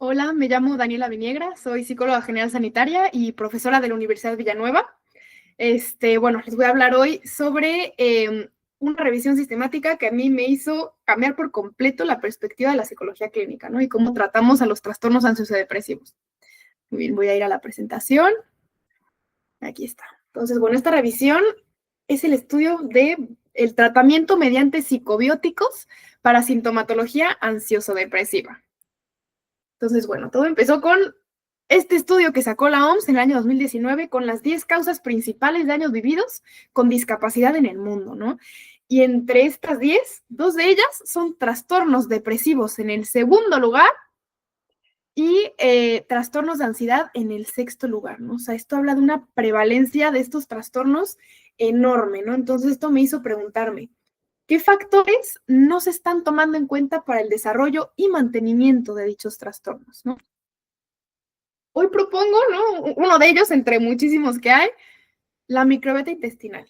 Hola, me llamo Daniela Viniegra, soy psicóloga general sanitaria y profesora de la Universidad de Villanueva. Bueno, les voy a hablar hoy sobre una revisión sistemática que a mí me hizo cambiar por completo la perspectiva de la psicología clínica, ¿no? Y cómo tratamos a los trastornos ansioso-depresivos. Muy bien, voy a ir a la presentación. Aquí está. Entonces, bueno, esta revisión es el estudio de el tratamiento mediante psicobióticos para sintomatología ansioso-depresiva. Entonces, bueno, todo empezó con este estudio que sacó la OMS en el año 2019 con las 10 causas principales de años vividos con discapacidad en el mundo, ¿no? Y entre estas 10, dos de ellas son trastornos depresivos en el segundo lugar y trastornos de ansiedad en el sexto lugar, ¿no? O sea, esto habla de una prevalencia de estos trastornos enorme, ¿no? Entonces, esto me hizo preguntarme, ¿qué factores no se están tomando en cuenta para el desarrollo y mantenimiento de dichos trastornos, ¿no? Hoy propongo, ¿no? Uno de ellos, entre muchísimos que hay, la microbiota intestinal,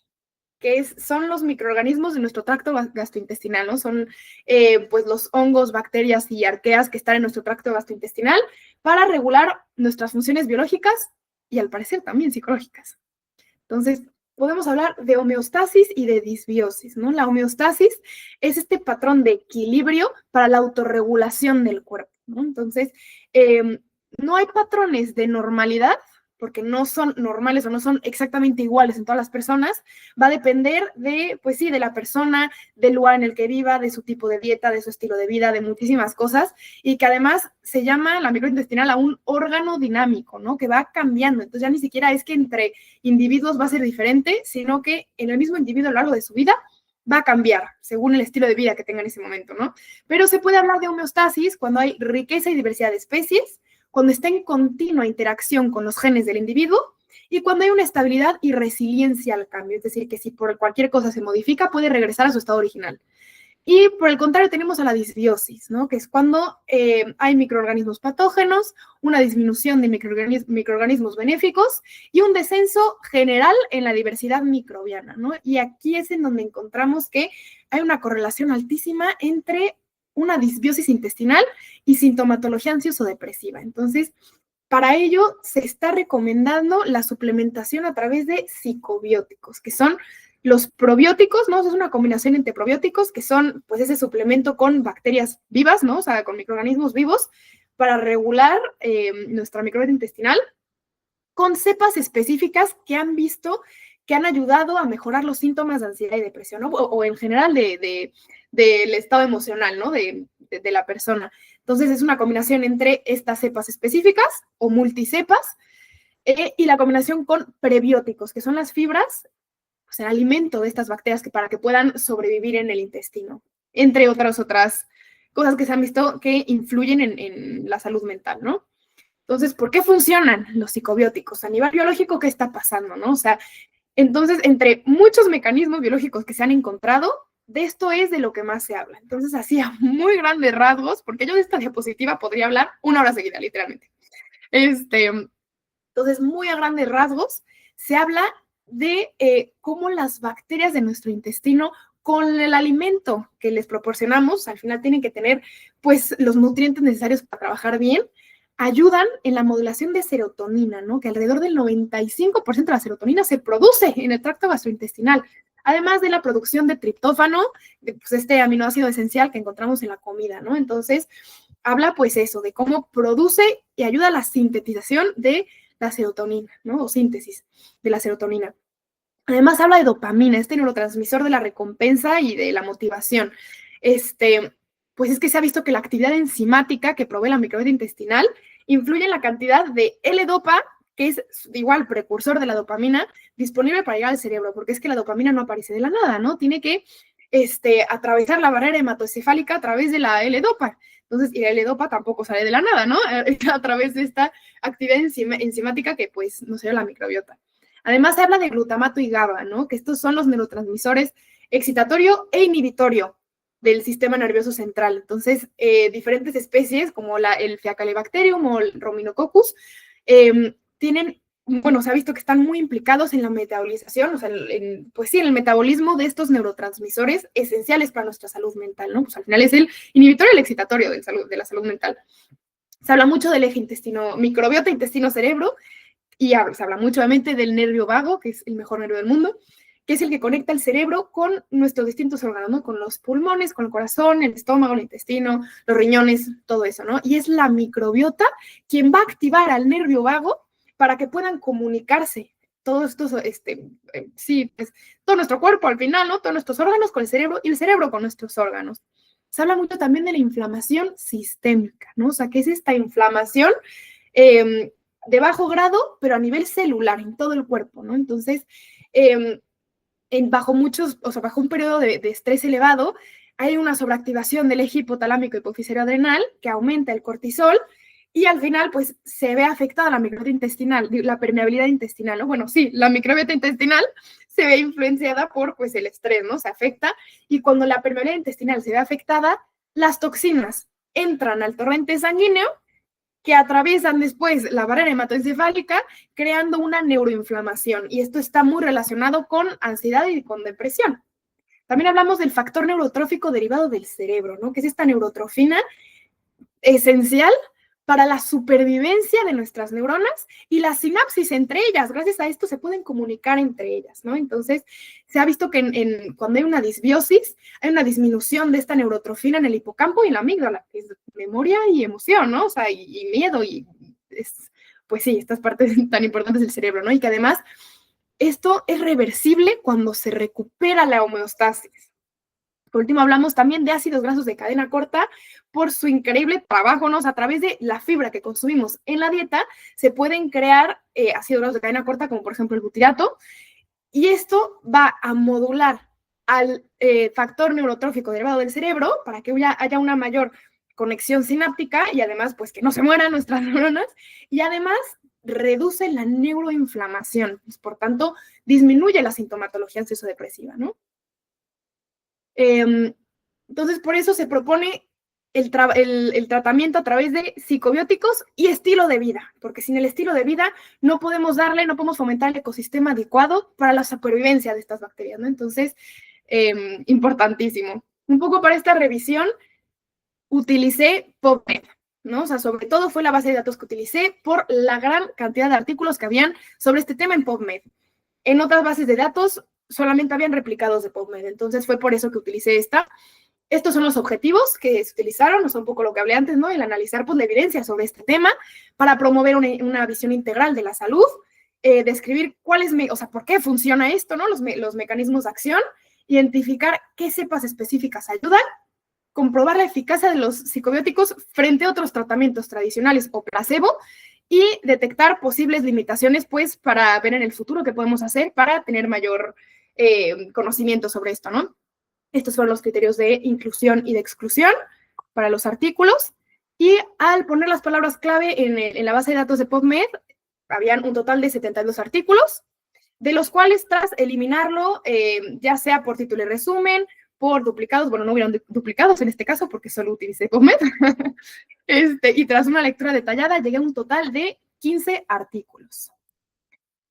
que son los microorganismos de nuestro tracto gastrointestinal, ¿no? Son pues los hongos, bacterias y arqueas que están en nuestro tracto gastrointestinal para regular nuestras funciones biológicas y al parecer también psicológicas. Entonces, podemos hablar de homeostasis y de disbiosis, ¿no? La homeostasis es este patrón de equilibrio para la autorregulación del cuerpo, ¿no? Entonces, no hay patrones de normalidad, porque no son normales o no son exactamente iguales en todas las personas, va a depender de, pues sí, de la persona, del lugar en el que viva, de su tipo de dieta, de su estilo de vida, de muchísimas cosas, y que además se llama la microbiota intestinal a un órgano dinámico, ¿no? Que va cambiando. Entonces ya ni siquiera es que entre individuos va a ser diferente, sino que en el mismo individuo a lo largo de su vida va a cambiar según el estilo de vida que tenga en ese momento, ¿no? Pero se puede hablar de homeostasis cuando hay riqueza y diversidad de especies, cuando está en continua interacción con los genes del individuo y cuando hay una estabilidad y resiliencia al cambio, es decir, que si por cualquier cosa se modifica, puede regresar a su estado original. Y por el contrario tenemos a la disbiosis, ¿no? Que es cuando hay microorganismos patógenos, una disminución de microorganismos benéficos y un descenso general en la diversidad microbiana, ¿no? Y aquí es en donde encontramos que hay una correlación altísima entre una disbiosis intestinal y sintomatología ansioso-depresiva. Entonces, para ello se está recomendando la suplementación a través de psicobióticos, que son los probióticos, ¿no? Es una combinación entre probióticos, que son pues ese suplemento con bacterias vivas, ¿no? O sea, con microorganismos vivos para regular nuestra microbiota intestinal con cepas específicas que han visto que han ayudado a mejorar los síntomas de ansiedad y depresión, ¿no? O en general del estado emocional, ¿no? De la persona. Entonces es una combinación entre estas cepas específicas o multicepas y la combinación con prebióticos, que son las fibras, o sea, el alimento de estas bacterias para que puedan sobrevivir en el intestino, entre otras cosas que se han visto que influyen en la salud mental, ¿no? Entonces, ¿por qué funcionan los psicobióticos? A nivel biológico, ¿qué está pasando, no? O sea, entonces, entre muchos mecanismos biológicos que se han encontrado, de esto es de lo que más se habla. Entonces, así a muy grandes rasgos, porque yo de esta diapositiva podría hablar una hora seguida, literalmente. Entonces, muy a grandes rasgos, se habla de cómo las bacterias de nuestro intestino con el alimento que les proporcionamos, al final tienen que tener pues los nutrientes necesarios para trabajar bien, ayudan en la modulación de serotonina, ¿no? Que alrededor del 95% de la serotonina se produce en el tracto gastrointestinal, además de la producción de triptófano, pues este aminoácido esencial que encontramos en la comida, ¿no? Entonces, habla pues eso, de cómo produce y ayuda a la sintetización de la serotonina, ¿no? O síntesis de la serotonina. Además habla de dopamina, este neurotransmisor de la recompensa y de la motivación. Pues es que se ha visto que la actividad enzimática que provee la microbiota intestinal influye en la cantidad de L-dopa, que es igual precursor de la dopamina, disponible para llegar al cerebro, porque es que la dopamina no aparece de la nada, ¿no? Tiene que atravesar la barrera hematocefálica a través de la L-dopa. Entonces, y la L-dopa tampoco sale de la nada, ¿no? A través de esta actividad enzimática que pues nos dio la microbiota. Además, se habla de glutamato y GABA, ¿no? Que estos son los neurotransmisores excitatorio e inhibitorio del sistema nervioso central. Entonces, diferentes especies como el Faecalibacterium o el Rominococcus tienen, bueno, se ha visto que están muy implicados en la metabolización, o sea, pues sí, en el metabolismo de estos neurotransmisores esenciales para nuestra salud mental, ¿no? Pues al final es el inhibitorio y el excitatorio de la salud mental. Se habla mucho del eje intestino, microbiota, intestino-cerebro, y se habla mucho obviamente del nervio vago, que es el mejor nervio del mundo, que es el que conecta el cerebro con nuestros distintos órganos, ¿no? Con los pulmones, con el corazón, el estómago, el intestino, los riñones, todo eso, ¿no? Y es la microbiota quien va a activar al nervio vago para que puedan comunicarse todos estos, sí, pues, todo nuestro cuerpo al final, ¿no? Todos nuestros órganos con el cerebro y el cerebro con nuestros órganos. Se habla mucho también de la inflamación sistémica, ¿no? O sea, ¿qué es esta inflamación de bajo grado, pero a nivel celular, en todo el cuerpo, ¿no? Entonces, bajo un periodo de estrés elevado, hay una sobreactivación del eje hipotalámico hipófisis adrenal que aumenta el cortisol y al final, pues, se ve afectada la microbiota intestinal, la permeabilidad intestinal, ¿no? Bueno, sí, la microbiota intestinal se ve influenciada por, pues, el estrés, ¿no? Se afecta y cuando la permeabilidad intestinal se ve afectada, las toxinas entran al torrente sanguíneo que atraviesan después la barrera hematoencefálica, creando una neuroinflamación. Y esto está muy relacionado con ansiedad y con depresión. También hablamos del factor neurotrófico derivado del cerebro, ¿no? Que es esta neurotrofina esencial para la supervivencia de nuestras neuronas y la sinapsis entre ellas. Gracias a esto se pueden comunicar entre ellas, ¿no? Entonces, se ha visto que cuando hay una disbiosis, hay una disminución de esta neurotrofina en el hipocampo y en la amígdala, que es memoria y emoción, ¿no? O sea, y miedo pues sí, estas partes tan importantes del cerebro, ¿no? Y que además esto es reversible cuando se recupera la homeostasis. Por último, hablamos también de ácidos grasos de cadena corta por su increíble trabajo, ¿no? O sea, a través de la fibra que consumimos en la dieta, se pueden crear ácidos grasos de cadena corta, como por ejemplo el butirato, y esto va a modular al factor neurotrófico derivado del cerebro para que haya una mayor conexión sináptica y además, pues, que no se mueran nuestras neuronas, y además reduce la neuroinflamación, pues, por tanto, disminuye la sintomatología ansioso-depresiva, ¿no? Entonces, por eso se propone el tratamiento a través de psicobióticos y estilo de vida, porque sin el estilo de vida no podemos fomentar el ecosistema adecuado para la supervivencia de estas bacterias, ¿no? Entonces, importantísimo. Un poco para esta revisión, utilicé PubMed, ¿no? O sea, sobre todo fue la base de datos que utilicé por la gran cantidad de artículos que habían sobre este tema en PubMed. En otras bases de datos solamente habían replicados de PubMed, entonces fue por eso que utilicé esta. Estos son los objetivos que se utilizaron, o sea, un poco lo que hablé antes, ¿no? El analizar, pues, la evidencia sobre este tema para promover una visión integral de la salud, describir por qué funciona esto, ¿no? Los mecanismos de acción, identificar qué cepas específicas ayudan, comprobar la eficacia de los psicobióticos frente a otros tratamientos tradicionales o placebo y detectar posibles limitaciones, pues, para ver en el futuro qué podemos hacer para tener mayor conocimiento sobre esto, ¿no? Estos fueron los criterios de inclusión y de exclusión para los artículos. Y al poner las palabras clave en la base de datos de PubMed, habían un total de 72 artículos, de los cuales tras eliminarlo, ya sea por título y resumen, por duplicados, bueno, no hubieron duplicados en este caso porque solo utilicé PubMed, y tras una lectura detallada llegué a un total de 15 artículos.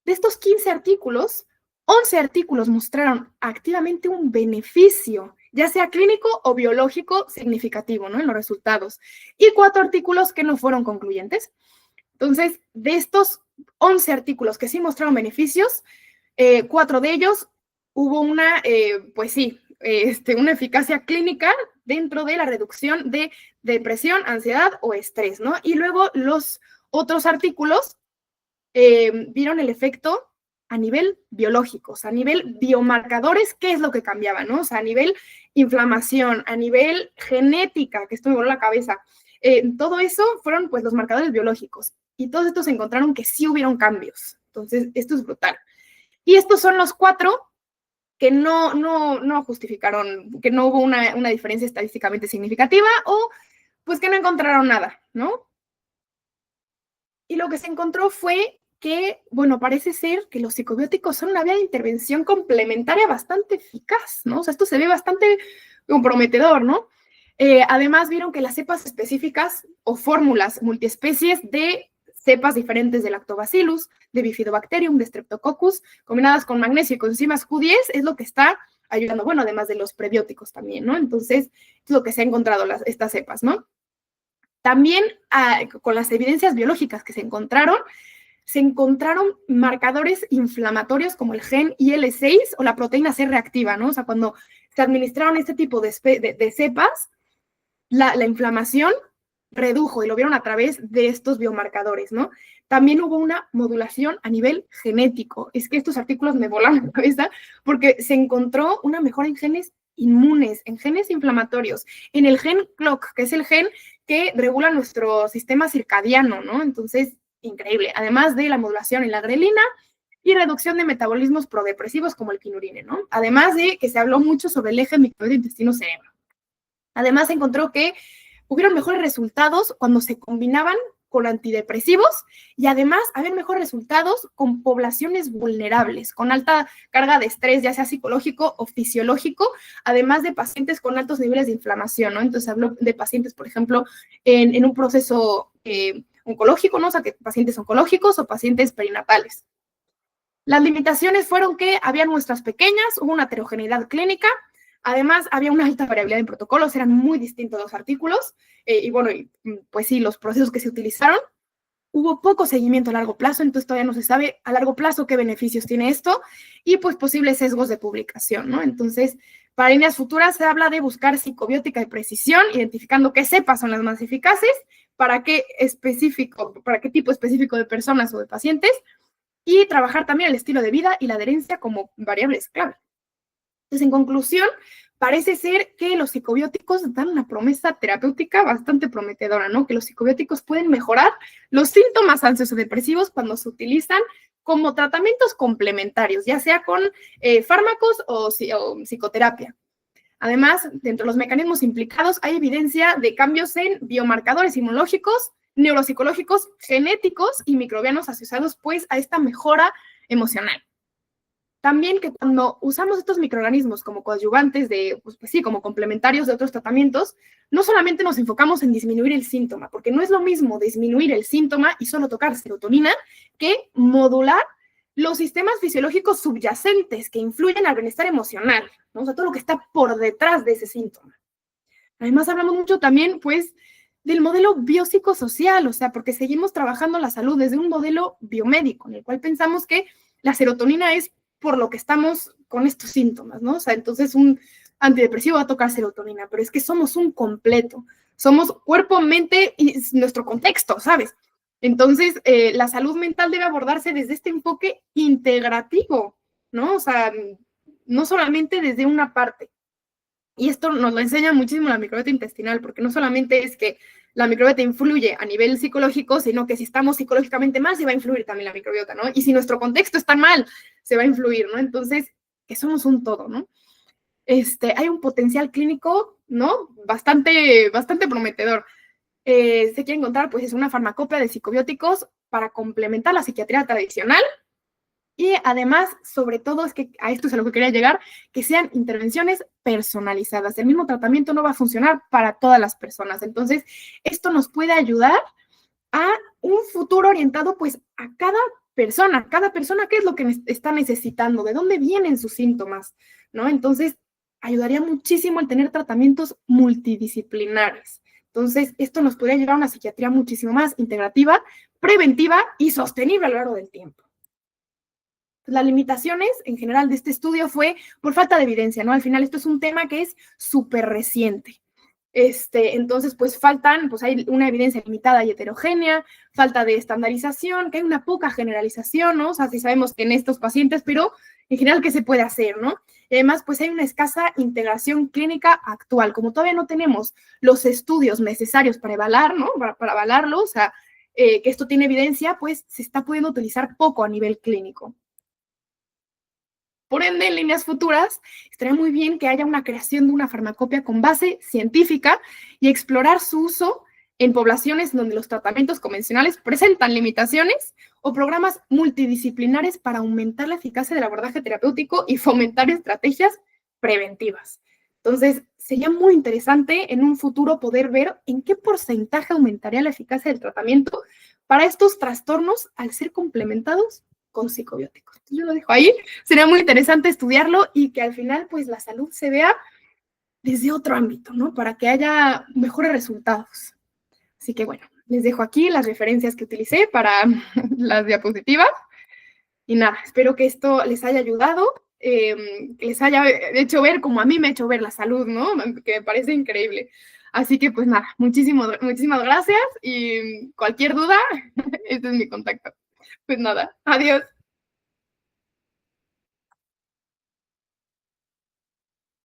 De estos 15 artículos, 11 artículos mostraron activamente un beneficio, ya sea clínico o biológico significativo, ¿no? En los resultados. Y 4 artículos que no fueron concluyentes. Entonces, de estos 11 artículos que sí mostraron beneficios, 4 de ellos hubo una eficacia clínica dentro de la reducción de depresión, ansiedad o estrés, ¿no? Y luego los otros artículos vieron el efecto a nivel biológico, o sea, a nivel biomarcadores, ¿qué es lo que cambiaba, no? O sea, a nivel inflamación, a nivel genética, que esto me voló la cabeza. Todo eso fueron, pues, los marcadores biológicos. Y todos estos encontraron que sí hubieron cambios. Entonces, esto es brutal. Y estos son los 4 que no justificaron, que no hubo una diferencia estadísticamente significativa o, pues, que no encontraron nada, ¿no? Y lo que se encontró fue que, bueno, parece ser que los psicobióticos son una vía de intervención complementaria bastante eficaz, ¿no? O sea, esto se ve bastante comprometedor, ¿no? Además, vieron que las cepas específicas o fórmulas multiespecies de cepas diferentes de Lactobacillus, de Bifidobacterium, de Streptococcus, combinadas con magnesio y con enzimas Q10, es lo que está ayudando, bueno, además de los prebióticos también, ¿no? Entonces, es lo que se ha encontrado estas cepas, ¿no? También con las evidencias biológicas que se encontraron marcadores inflamatorios como el gen IL-6 o la proteína C reactiva, ¿no? O sea, cuando se administraron este tipo de cepas, la inflamación redujo y lo vieron a través de estos biomarcadores, ¿no? También hubo una modulación a nivel genético. Es que estos artículos me volan la cabeza porque se encontró una mejora en genes inmunes, en genes inflamatorios, en el gen CLOCK, que es el gen que regula nuestro sistema circadiano, ¿no? Entonces, increíble. Además de la modulación en la grelina y reducción de metabolismos prodepresivos como el quinurine, ¿no? Además de que se habló mucho sobre el eje microbiota intestino-cerebro. Además, se encontró que hubieron mejores resultados cuando se combinaban con antidepresivos y además habían mejores resultados con poblaciones vulnerables, con alta carga de estrés, ya sea psicológico o fisiológico, además de pacientes con altos niveles de inflamación, ¿no? Entonces habló de pacientes, por ejemplo, en un proceso oncológico, ¿no? O sea, que pacientes oncológicos o pacientes perinatales. Las limitaciones fueron que había muestras pequeñas, hubo una heterogeneidad clínica, además había una alta variabilidad en protocolos, eran muy distintos los artículos, y bueno, pues sí, los procesos que se utilizaron. Hubo poco seguimiento a largo plazo, entonces todavía no se sabe a largo plazo qué beneficios tiene esto y pues posibles sesgos de publicación, ¿no? Entonces, para líneas futuras se habla de buscar psicobiótica de precisión, identificando qué cepas son las más eficaces, para qué tipo específico de personas o de pacientes, y trabajar también el estilo de vida y la adherencia como variables clave. Entonces, en conclusión, parece ser que los psicobióticos dan una promesa terapéutica bastante prometedora, ¿no? Que los psicobióticos pueden mejorar los síntomas ansioso-depresivos cuando se utilizan como tratamientos complementarios, ya sea con fármacos o psicoterapia. Además, dentro de los mecanismos implicados hay evidencia de cambios en biomarcadores inmunológicos, neuropsicológicos, genéticos y microbianos asociados pues a esta mejora emocional. También que cuando usamos estos microorganismos como coadyuvantes pues sí, como complementarios de otros tratamientos, no solamente nos enfocamos en disminuir el síntoma, porque no es lo mismo disminuir el síntoma y solo tocar serotonina que modular los sistemas fisiológicos subyacentes que influyen al bienestar emocional, ¿no? O sea, todo lo que está por detrás de ese síntoma. Además, hablamos mucho también, pues, del modelo biopsicosocial, o sea, porque seguimos trabajando la salud desde un modelo biomédico, en el cual pensamos que la serotonina es por lo que estamos con estos síntomas, ¿no? O sea, entonces un antidepresivo va a tocar serotonina, pero es que somos un completo, somos cuerpo, mente y nuestro contexto, ¿sabes? Entonces, la salud mental debe abordarse desde este enfoque integrativo, ¿no? O sea, no solamente desde una parte. Y esto nos lo enseña muchísimo la microbiota intestinal, porque no solamente es que la microbiota influye a nivel psicológico, sino que si estamos psicológicamente mal, se va a influir también la microbiota, ¿no? Y si nuestro contexto está mal, se va a influir, ¿no? Entonces, que somos un todo, ¿no? Hay un potencial clínico, ¿no? Bastante prometedor. Se quiere encontrar, pues, es una farmacopea de psicobióticos para complementar la psiquiatría tradicional. Y además, sobre todo, es que a esto es a lo que quería llegar, que sean intervenciones personalizadas. El mismo tratamiento no va a funcionar para todas las personas. Entonces, esto nos puede ayudar a un futuro orientado, pues, a cada persona qué es lo que está necesitando, de dónde vienen sus síntomas, ¿no? Entonces, ayudaría muchísimo el tener tratamientos multidisciplinares. Entonces, esto nos podría llevar a una psiquiatría muchísimo más integrativa, preventiva y sostenible a lo largo del tiempo. Las limitaciones en general de este estudio fue por falta de evidencia, ¿no? Al final esto es un tema que es súper reciente. Entonces, pues hay una evidencia limitada y heterogénea, falta de estandarización, que hay una poca generalización, ¿no? O sea, sí sabemos que en estos pacientes, pero en general, ¿qué se puede hacer, no? Y además, pues hay una escasa integración clínica actual. Como todavía no tenemos los estudios necesarios para evaluar, ¿no? Para avalarlo, o sea, que esto tiene evidencia, pues se está pudiendo utilizar poco a nivel clínico. Por ende, en líneas futuras, estaría muy bien que haya una creación de una farmacopea con base científica y explorar su uso en poblaciones donde los tratamientos convencionales presentan limitaciones o programas multidisciplinares para aumentar la eficacia del abordaje terapéutico y fomentar estrategias preventivas. Entonces, sería muy interesante en un futuro poder ver en qué porcentaje aumentaría la eficacia del tratamiento para estos trastornos al ser complementados con psicobióticos. Yo lo dejo ahí. Sería muy interesante estudiarlo y que al final, pues, la salud se vea desde otro ámbito, ¿no? Para que haya mejores resultados. Así que bueno, les dejo aquí las referencias que utilicé para las diapositivas. Y nada, espero que esto les haya ayudado, que les haya hecho ver como a mí me ha hecho ver la salud, ¿no? Que me parece increíble. Así que pues nada, muchísimas gracias y cualquier duda, este es mi contacto. Pues nada, adiós.